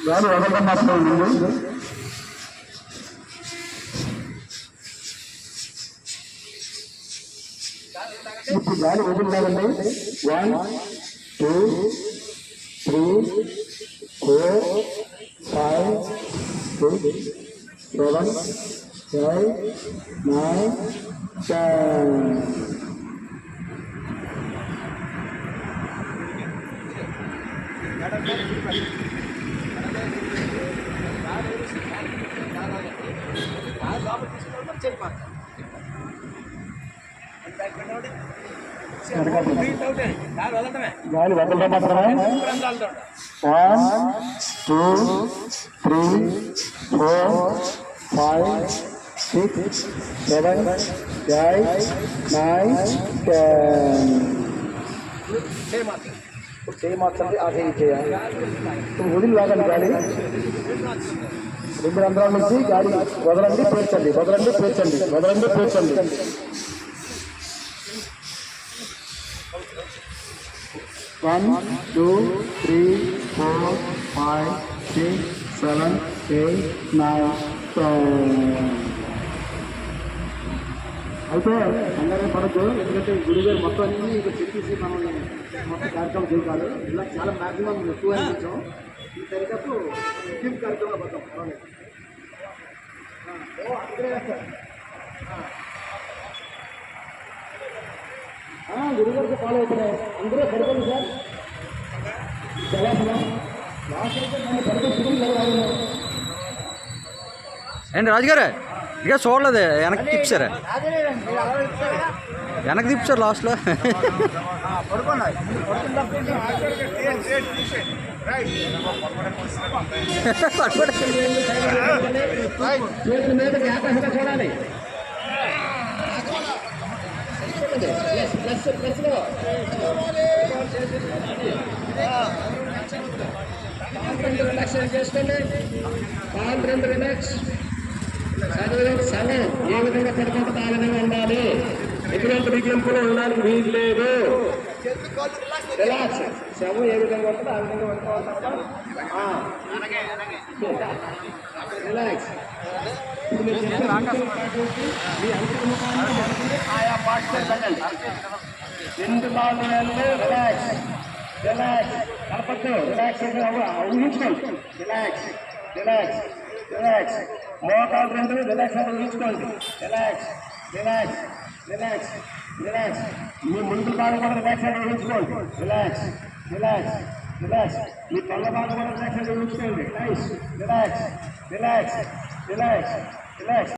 గాలి వదలడం మాత్రం ఉంది. ఇప్పుడు గాలి వదులుతారండి. 1 2 3 4 5 6 7 8 9 10. గాలి వదలడం మాత్రమే. 1 2 3 4 5 6 7 8 9 10. చేయి మార్చండి. ఆ చేయి చేయాలి. ఇప్పుడు వదిలి లాగండి గాలి. 2 రంధ్రాల నుంచి గాలి వదలండి, పేర్చండి, వదలండి, పేర్చండి, వదలండి, పేర్చండి. 1 2 3 4 5 6 7 8 9 10. అయితే అందరూ పడద్దు, ఎందుకంటే గురుగారు మొత్తం అన్ని ఇక చెప్పేసి మనం మొత్తం కార్యక్రమం చేయాలి. ఇలా చాలా మ్యాక్సిమం ఎక్కువ అనిపించాం. ఈ సరికప్పుడు టీమ్ కార్యక్రమంలో పడతాం. గురుగారికి ఫాలో అవుతున్నాయి. అందరూ పడుకోండి సార్. లాస్ట్ అయితే మనం పడుకోవాలి. ఏంటి రాజుగారు ఇక చూడలేదు, వెనక్కి తిప్పారు, వెనక్కి తిప్పారు లాస్ట్లో. చూడాలి. చేసుకోండి. Call 2 relax. సమయం ఏ విధంగా పడుకుంటే ఆ విధంగా ఉండాలి. ఎటువంటి బిగింపులు ఉండడానికి వీలు లేదు. రిలాక్స్. శవం ఏ విధంగా ఉంటుందో ఆ విధంగా పడుకోవాలి. రిలాక్స్. ఆయా పార్ట్స్ రెండు బాగుంది. Relax, relax. కలపద్దు. రిలాక్స్ ఊహించుకోండి. Relax, relax, relax. మోకాలు 2 రిలాక్స్ అంటే ఊహించుకోండి. Relax, relax, relax, relax. మీ ముందు భాగం కూడా రిలాక్స్ అంటే ఊహించుకోండి. Relax, relax, relax. మీ కళ్ళ భాగం కూడా రిలాక్స్ అంటే ఊహించుకోండి. Relax, relax, relax, relax, relax.